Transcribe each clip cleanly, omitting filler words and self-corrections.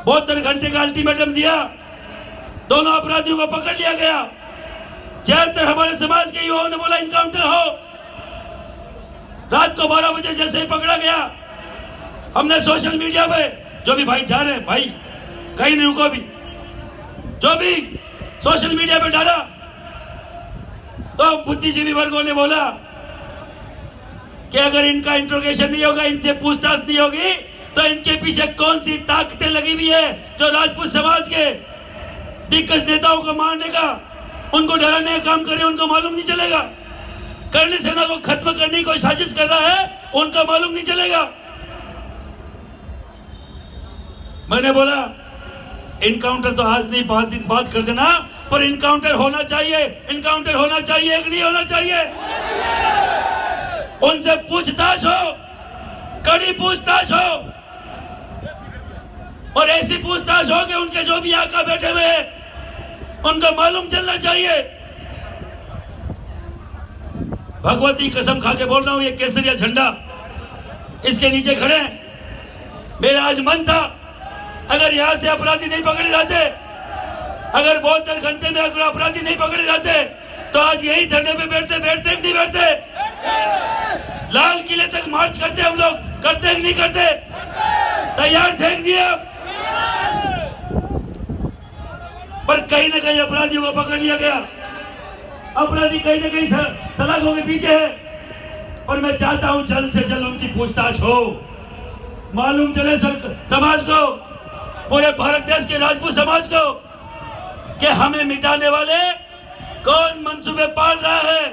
72 घंटे का अल्टीमेटम दिया, दोनों अपराधियों को पकड़ लिया गया। ज्यादातर हमारे समाज के युवाओं ने बोला इनकाउंटर हो। रात को 12 बजे जैसे ही पकड़ा गया, हमने सोशल मीडिया पे, जो भी भाई जा रहे हैं भाई कहीं नहीं रुको भी, जो भी सोशल मीडिया पे डाला, तो बुद्धिजीवी वर्गों ने बोला कि अगर इनका इंट्रोगेशन नहीं होगा, इनसे पूछताछ नहीं होगी, तो इनके पीछे कौन सी ताकतें लगी हुई है जो राजपूत समाज के दिग्गज नेताओं को मारने का, उनको डराने का काम करे, उनको मालूम नहीं चलेगा। करणी सेना को खत्म करने की कोई साजिश कर रहा है, उनका मालूम नहीं चलेगा। मैंने बोला इनकाउंटर तो आज नहीं, 5 दिन बाद कर देना, पर इनकाउंटर होना चाहिए, इनकाउंटर होना चाहिए कि नहीं होना चाहिए। उनसे पूछताछ हो, कड़ी पूछताछ हो, और ऐसी पूछताछ हो कि उनके जो भी आका बैठे हुए उनको मालूम चलना चाहिए। भगवती कसम खा के बोल रहा हूं, ये केसरिया झंडा इसके नीचे खड़े हैं। मेरा आज मन था अगर यहां से अपराधी नहीं पकड़े जाते, अगर 72 घंटे में अगर अपराधी नहीं पकड़े जाते, तो आज यही धरने पे बैठते कि नहीं बैठते, लाल किले तक मार्च करते हम लोग, करते कि नहीं करते, तैयार थे कि नहीं अब। पर कहीं ना कहीं अपराधियों को पकड़ लिया गया, अपराधी कहीं ना कहीं सलाखों के पीछे है। और मैं चाहता हूं जल्द से जल्द उनकी पूछताछ हो, मालूम चले समाज को, पूरे भारत देश के राजपूत समाज को, कि हमें मिटाने वाले कौन मंसूबे पाल रहा है,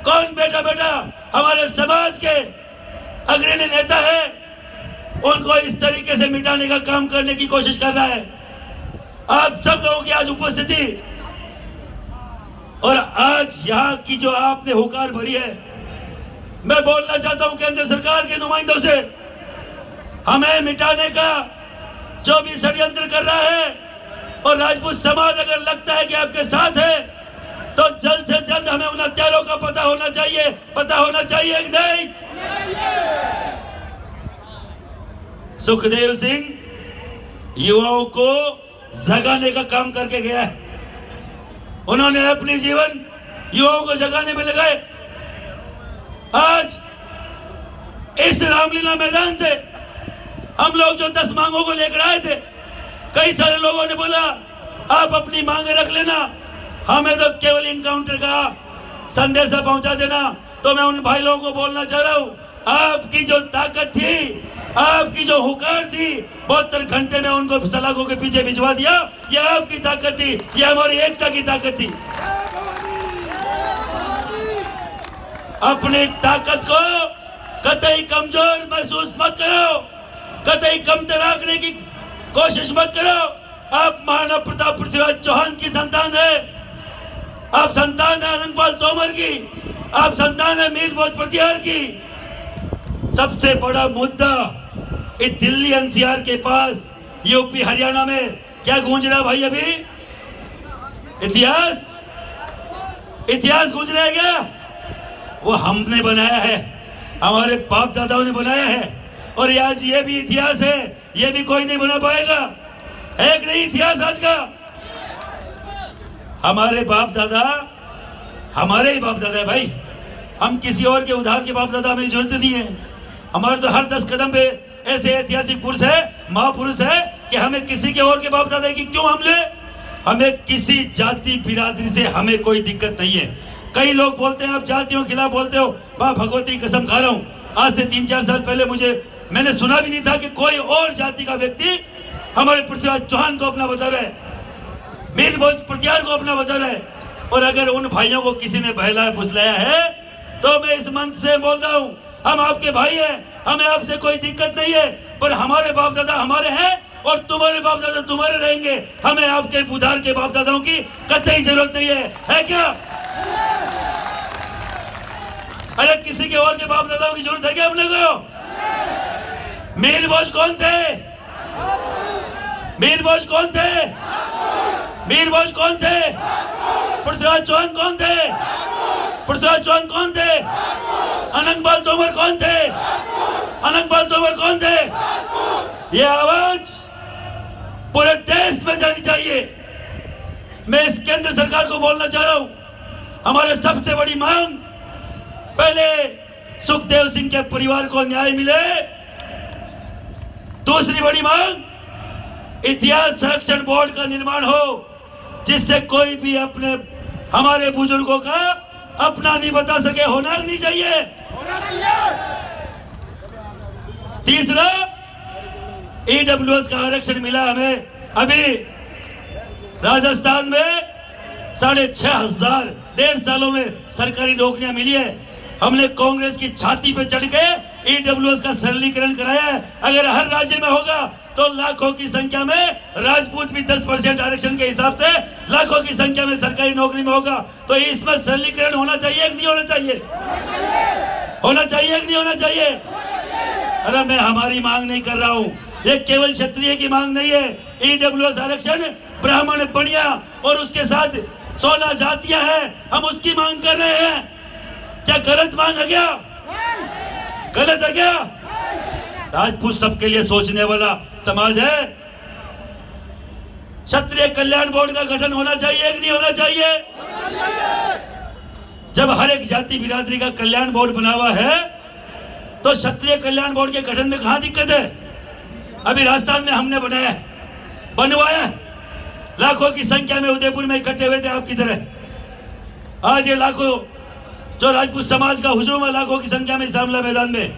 कौन बेटा बेटा हमारे समाज के अग्रणी नेता है, उनको इस तरीके से मिटाने का काम करने की कोशिश कर रहा है। आप सब लोगों की आज उपस्थिति और आज यहाँ की जो आपने हुकार भरी है, मैं बोलना चाहता हूं केंद्र सरकार के नुमाइंदों से, हमें मिटाने का जो भी षड्यंत्र कर रहा है, और राजपूत समाज अगर लगता है कि आपके साथ है, तो जल्द से जल्द हमें उन हत्यारों का पता होना चाहिए कि नहीं। सुखदेव सिंह युवाओं को जगाने का काम करके गया है, उन्होंने अपने जीवन युवाओं को जगाने में लगाए। आज इस रामलीला मैदान से हम लोग जो 10 मांगों को लेकर आए थे, कई सारे लोगों ने बोला आप अपनी मांगे रख लेना, हमें तो केवल इनकाउंटर का संदेशा पहुंचा देना। तो मैं उन भाई लोगों को बोलना चाह रहा हूं, आपकी जो ताकत थी, आपकी जो हुकार थी, 72 घंटे में उनको सलाखों के पीछे भिजवा दिया, यह आपकी ताकत थी, यह हमारी एकता की ताकत थी। अपनी ताकत को कतई कमजोर महसूस मत करो, कतई कमतर आंकने की कोशिश मत करो। आप महाराणा प्रताप पृथ्वीराज चौहान की संतान है, आप संतान है अनंगपाल तोमर की, आप संतान है मीर भोज प्रतिहार की। सबसे बड़ा मुद्दा इस दिल्ली एनसीआर के पास, यूपी हरियाणा में क्या गूंज रहा भाई? अभी इतिहास गूंज रहा है क्या? वो हमने बनाया है, हमारे बाप दादाओं ने बनाया है, और आज ये भी इतिहास है, ये भी कोई नहीं बना पाएगा। है कि नहीं इतिहास आज का? हमारे बाप दादा हमारे ही बाप दादा है भाई, हम किसी और के उधार के बाप दादा हमें जरूरत नहीं है। हमारे तो हर 10 कदम पे ऐसे ऐतिहासिक पुरुष है, महापुरुष है, कि हमें किसी के और के बाप दादा की क्यों हम ले। हमें किसी जाति बिरादरी से हमें कोई दिक्कत नहीं है। कई लोग बोलते हैं आप जातियों के खिलाफ बोलते हो, मां भगवती कसम खा रहा हूं, आज से 3-4 साल पहले मैंने सुना भी नहीं था कि कोई और जाति का व्यक्ति हमारे पृथ्वीराज चौहान को अपना बता रहा है, मीर भोज प्रतिहार को अपना बता रहा है। और अगर उन भाइयों को किसी ने बहलाया फुसलाया है, तो मैं इस मंच से बोल रहा हूं, हम आपके भाई हैं, हमें आपसे कोई दिक्कत नहीं है, पर हमारे बाप दादा हमारे हैं और तुम्हारे बाप दादा तुम्हारे रहेंगे। हमें आपके उधार के बाप दादाओं की कतई जरूरत नहीं है क्या? अरे किसी के और के बाप दादाओं की जरूरत है क्या अपने को? मीर भोज कौन थे? मीर भोज कौन थे? मीर भोज कौन थे? पृथ्वीराज चौहान कौन थे? पृथ्वीराज चौहान कौन थे? अनंगपाल तोमर कौन थे? अनंगपाल तोमर कौन थे? ये आवाज इसमें जानी चाहिए। मैं इस केंद्र सरकार को बोलना चाह रहा हूं, हमारे सबसे बड़ी मांग, पहले सुखदेव सिंह के परिवार को न्याय मिले। दूसरी बड़ी मांग, इतिहास संरक्षण बोर्ड का निर्माण हो, जिससे कोई भी अपने हमारे बुजुर्गों का अपना नहीं बता सके। होना नहीं चाहिए। तीसरा, ईडब्ल्यूएस का आरक्षण मिला हमें। अभी राजस्थान में 6,500 1.5 सालों में सरकारी नौकरियां मिली है। हमने कांग्रेस की छाती पे चढ़ के ईडब्ल्यूएस का सरलीकरण कराया है। अगर हर राज्य में होगा तो लाखों की संख्या में, राजपूत भी 10% आरक्षण के हिसाब से लाखों की संख्या में सरकारी नौकरी में होगा। तो इसमें सरलीकरण होना चाहिए कि नहीं होना चाहिए? होना चाहिए कि नहीं होना चाहिए? अरे मैं हमारी मांग नहीं कर रहा हूं, ये केवल क्षत्रिय की मांग नहीं है। ईडब्ल्यूएस आरक्षण ब्राह्मण, बनिया और उसके साथ 16 जातियां हैं, हम उसकी मांग कर रहे हैं। क्या गलत मांग है क्या? गलत है क्या? राजपूत सबके लिए सोचने वाला समाज है। क्षत्रिय कल्याण बोर्ड का गठन होना चाहिए कि नहीं होना चाहिए? जब हर एक जाति बिरादरी का कल्याण बोर्ड बना हुआ है तो क्षत्रिय कल्याण बोर्ड के गठन में कहां दिक्कत है? अभी राजस्थान में हमने बनवाया, लाखों की संख्या में उदयपुर में इकट्ठे हुए थे आपकी तरह। आज ये लाखों जो राजपूत समाज का हुजूम है, लाखों की संख्या में शामला मैदान में,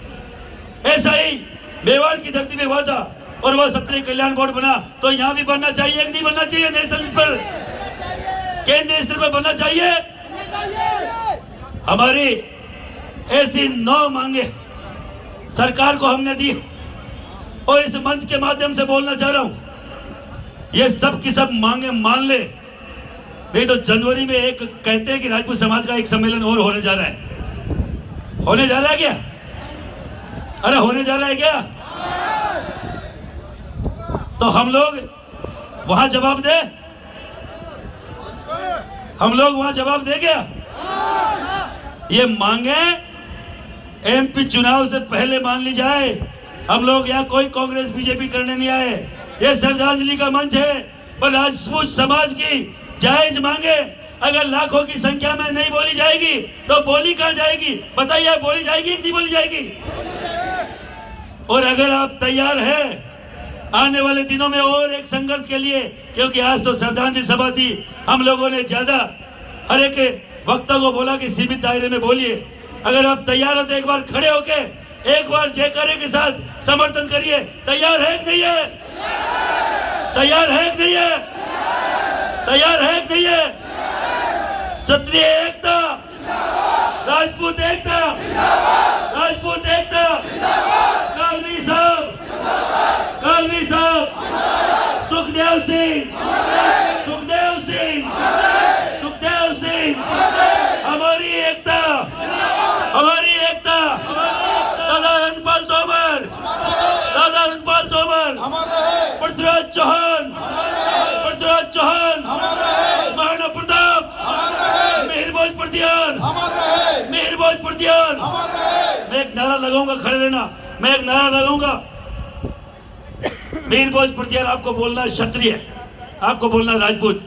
ऐसा ही मेवाड़ की धरती में हुआ था और वह क्षत्रिय कल्याण बोर्ड बना। तो यहाँ भी बनना चाहिए कि नहीं बनना चाहिए? नेशनल पर, केंद्रीय स्तर पर बनना चाहिए। हमारी ऐसी 9 मांगे सरकार को हमने दी और इस मंच के माध्यम से बोलना चाह रहा हूं, ये सब की सब मांगे मान ले। नहीं तो जनवरी में एक कहते हैं कि राजपूत समाज का एक सम्मेलन और होने जा रहा है। होने जा रहा है क्या? अरे होने जा रहा है क्या? तो हम लोग वहां जवाब दे? हम लोग वहां जवाब दे क्या? ये मांगे एमपी चुनाव से पहले मान ली जाए। हम लोग यहाँ कोई कांग्रेस बीजेपी करने नहीं आए। ये श्रद्धांजलि का मंच है, पर राजपूत समाज की जायज मांगे अगर लाखों की संख्या में नहीं बोली जाएगी तो बोली कहां जाएगी? बताइए, बोली जाएगी कि नहीं बोली जाएगी? और अगर आप तैयार हैं आने वाले दिनों में और एक संघर्ष के लिए, क्योंकि आज तो श्रद्धांजलि सभा थी, हम लोगों ने ज्यादा हर एक वक्ता को बोला कि सीमित दायरे में बोलिए। अगर आप तैयार हो तो एक बार खड़े होके एक बार जयकारे के साथ समर्थन करिए। तैयार है कि नहीं है? तैयार है कि नहीं है? तैयार है कि नहीं है? क्षत्रिय एकता, राजपूत एकता, राजपूत एकता। कालवी साहब, कालवी साहब, सुखदेव सिंह, सुखदेव सिंह, सुखदेव सिंह, हमारी एकता, हमारी एकता। दादा अनंतपाल तोमर, दादा अनंतपाल तोमर, पृथ्वीराज चौहान, पृथ्वीराज चौहान, महाराणा प्रताप, मेहरभोज प्रत्यान, मेहरभोज प्रत्यान। मैं एक नारा लगाऊंगा, खड़े रहना। मैं एक नारा लगाऊंगा, मेहरभोज प्रत्यान। आपको बोलना क्षत्रिय, आपको बोलना राजपूत।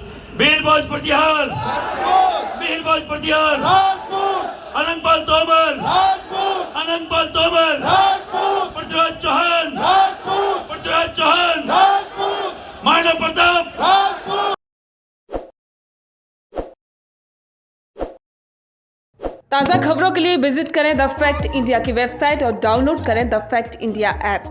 मेहरभोज प्रत्यान, मेहरभोज प्रत्यान, अनंतपाल तोमर, अनंतपाल तोमर, पृथ्वीराज चौहान, पृथ्वीराज चौहान, महाराणा प्रताप। ताज़ा खबरों के लिए विजिट करें द फैक्ट इंडिया की वेबसाइट और डाउनलोड करें द फैक्ट इंडिया ऐप।